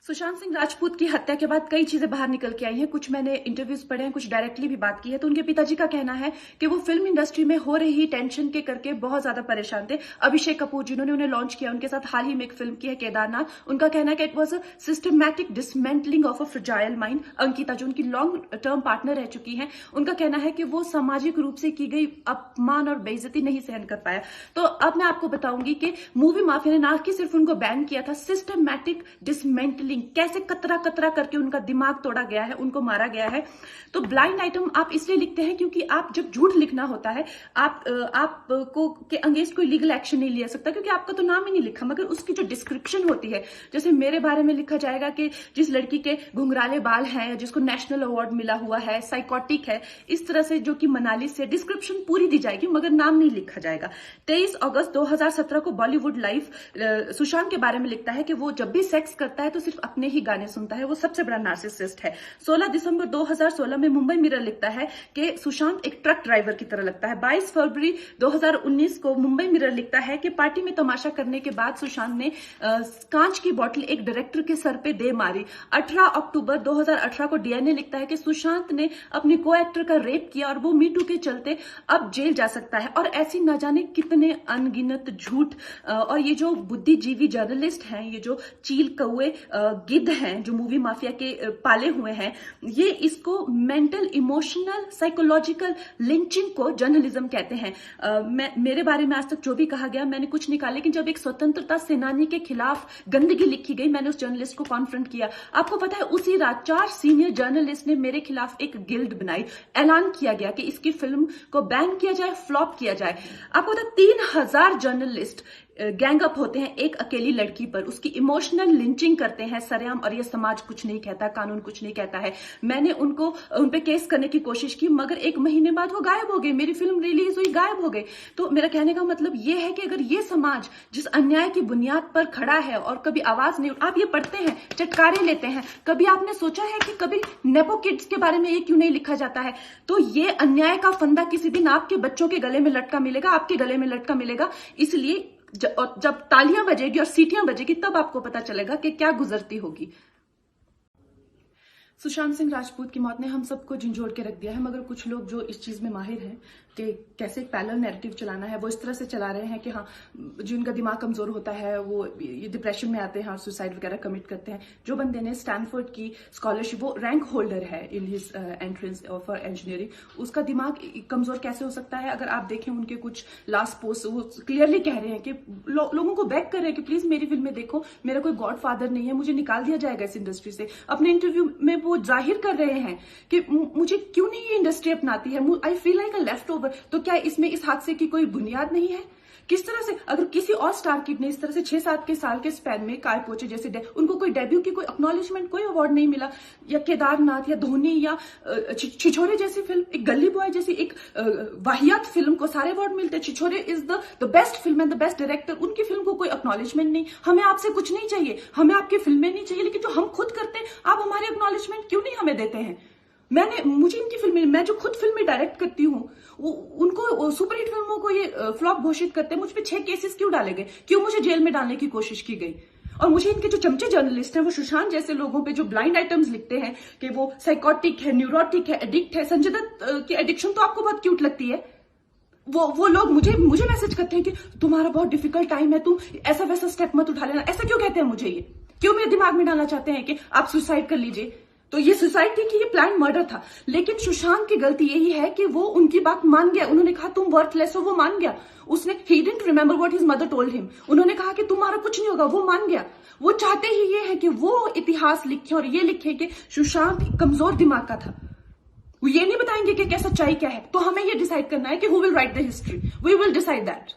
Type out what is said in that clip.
सुशांत सिंह राजपूत की हत्या के बाद कई चीजें बाहर निकल के आई हैं। कुछ मैंने इंटरव्यूज पढ़े हैं, कुछ डायरेक्टली भी बात की है। तो उनके पिताजी का कहना है कि वो फिल्म इंडस्ट्री में हो रही टेंशन के करके बहुत ज्यादा परेशान थे। अभिषेक कपूर जिन्होंने उन्हें लॉन्च किया, उनके साथ हाल ही में एक फिल्म की है केदारनाथ। उनका कहना है कि it was a systematic dismantling of a fragile mind. Ankita जो उनकी लॉन्ग टर्म पार्टनर रह चुकी है, उनका कहना है कि वो सामाजिक रूप से की गई अपमान और बेइज्जती नहीं सहन कर पाया। तो अब मैं आपको बताऊंगी कि मूवी माफिया ने ना कि सिर्फ उनको बैन किया था, सिस्टमैटिक डिसमेंटलिंग कैसे कतरा कतरा करके उनका दिमाग तोड़ा गया है, उनको मारा गया है। तो ब्लाइंड आइटम आप इसलिए लिखते हैं क्योंकि आप जब झूठ लिखना होता है, आपको के अगेंस्ट कोई लीगल एक्शन नहीं लिया सकता क्योंकि आपका तो नाम ही नहीं लिखा, मगर उसकी जो डिस्क्रिप्शन होती है, जैसे मेरे बारे में लिखा जाएगा कि जिस लड़की के घुंघराले बाल हैं, जिसको नेशनल अवार्ड मिला हुआ है, साइकोटिक है, इस तरह से जो कि मनाली से डिस्क्रिप्शन पूरी दी जाएगी मगर नाम नहीं लिखा जाएगा। 23 अगस्त 2017 को बॉलीवुड लाइव सुशांत के बारे में लिखता है कि वो जब भी सेक्स करता है तो सिर्फ अपने ही गाने सुनता है, वो सबसे बड़ा नार्सिसिस्ट है। 16 दिसंबर 2016 में मुंबई मिरर लिखता है कि सुशांत एक ट्रक ड्राइवर की तरह लगता है। 22 फरवरी 2019 को मुंबई मिरर लिखता है कि पार्टी में तमाशा करने के बाद सुशांत ने कांच की बोतल एक डायरेक्टर के सर पे दे मारी। 18 अक्टूबर 2018 को डीएनए लिखता है कि सुशांत ने अपने को एक्टर का रेप किया और वो मीटू के चलते अब जेल जा सकता है। और ऐसी न जाने कितने अनगिनत झूठ। और ये जो बुद्धिजीवी जर्नलिस्ट हैं, ये जो चील कौए गिद्ध हैं जो मूवी माफिया के पाले हुए हैं, ये इसको मेंटल इमोशनल साइकोलॉजिकल लिंचिंग को जर्नलिज्म कहते हैं। मेरे बारे में आज तक जो भी कहा गया मैंने कुछ नहीं कहा, लेकिन जब एक स्वतंत्रता सेनानी के खिलाफ गंदगी लिखी गई, मैंने उस जर्नलिस्ट को कॉन्फ्रंट किया। आपको पता है उसी रात 4 सीनियर जर्नलिस्ट ने मेरे खिलाफ एक गिल्ड बनाई। ऐलान किया गया कि इसकी फिल्म को बैन किया जाए, फ्लॉप किया जाए। आपको पता 3000 जर्नलिस्ट गैंग अप होते हैं एक अकेली लड़की पर, उसकी इमोशनल लिंचिंग करते हैं सरेआम, और ये समाज कुछ नहीं कहता, कानून कुछ नहीं कहता है। मैंने उन पे केस करने की कोशिश की मगर 1 महीने बाद वो गायब हो गए, मेरी फिल्म रिलीज हुई, गायब हो गए। तो मेरा कहने का मतलब ये है कि अगर ये समाज जिस अन्याय की बुनियाद पर खड़ा है और कभी आवाज नहीं, आप ये पढ़ते हैं, चटकारे लेते हैं, कभी आपने सोचा है कि कभी नेपो किड्स के बारे में ये क्यों नहीं लिखा जाता है? तो ये अन्याय का फंदा किसी दिन आपके बच्चों के गले में लटका मिलेगा, आपके गले में लटका मिलेगा। इसलिए जब तालियां बजेगी और सीटियां बजेगी तब आपको पता चलेगा कि क्या गुजरती होगी। सुशांत सिंह राजपूत की मौत ने हम सबको झंझोड़ के रख दिया है, मगर कुछ लोग जो इस चीज में माहिर हैं कि कैसे एक पैरेलल नैरेटिव चलाना है, वो इस तरह से चला रहे हैं कि हाँ, जिनका दिमाग कमजोर होता है वो ये डिप्रेशन में आते हैं और सुसाइड वगैरह कमिट करते हैं। जो बंदे ने स्टैनफोर्ड की स्कॉलरशिप, वो रैंक होल्डर है in his entrance for engineering, उसका दिमाग कमजोर कैसे हो सकता है? अगर आप देखें उनके कुछ लास्ट पोस्ट, वो क्लियरली कह रहे हैं कि लोगों को बैक कर रहे हैं कि प्लीज मेरी फिल्में देखो, मेरा कोई गॉड फादर नहीं है, मुझे निकाल दिया जाएगा इस इंडस्ट्री से। अपने इंटरव्यू में वो जाहिर कर रहे हैं कि मुझे क्यों नहीं ये इंडस्ट्री अपनाती है, I feel like a left over. तो क्या इसमें इस हादसे की कोई बुनियाद नहीं है? किस तरह से अगर किसी और स्टार किड ने इस तरह से 6-7 के साल के स्पैन में काय पोचे जैसे उनको कोई डेब्यू की कोई एक्नॉलेजमेंट, कोई अवार्ड नहीं मिला, या केदारनाथ या धोनी या छिछोरे जैसी फिल्म, एक गली बॉय जैसी एक वाहियात फिल्म को सारे अवार्ड मिलते हैं। Chhichhore is the best film and the best director, उनकी फिल्म को कोई एक्नॉलेजमेंट नहीं। हमें आपसे कुछ नहीं चाहिए, हमें आपकी फिल्में नहीं चाहिए, लेकिन जो हम खुद करते हैं आप हमारी एक्नॉलेजमेंट क्यों नहीं हमें देते हैं? मुझे इनकी फिल्में, मैं जो खुद फिल्में डायरेक्ट करती हूँ, उनको सुपरहिट फिल्मों को ये फ्लॉप घोषित करते हैं। मुझ पे 6 केसेस क्यों डाले गए, क्यों मुझे जेल में डालने की कोशिश की गई? और मुझे इनके जो चमचे जर्नलिस्ट हैं, वो सुशांत जैसे लोगों पे जो ब्लाइंड आइटम्स लिखते हैं कि वो साइकोटिक है, न्यूरोटिक है, एडिक्ट है। संजय दत्त की एडिक्शन तो आपको बहुत क्यूट लगती है। वो लोग मुझे मैसेज करते हैं कि तुम्हारा बहुत डिफिकल्ट टाइम है, तुम ऐसा वैसा स्टेप मत उठा लेना। ऐसा क्यों कहते हैं मुझे? ये क्यों मेरे दिमाग में डालना चाहते हैं कि आप सुसाइड कर लीजिए? तो ये सुसाइड थी कि ये प्लान मर्डर था? लेकिन सुशांत की गलती यही है कि वो उनकी बात मान गया। उन्होंने कहा तुम वर्थलेस हो, वो मान गया। उसने he didn't remember what his mother told him. उन्होंने कहा कि तुम्हारा कुछ नहीं होगा, वो मान गया। वो चाहते ही ये है कि वो इतिहास लिखे और ये लिखे कि सुशांत कमजोर दिमाग का था। वो ये नहीं बताएंगे कि क्या सच्चाई क्या है। तो हमें ये डिसाइड करना है कि who will write the history, we will decide that.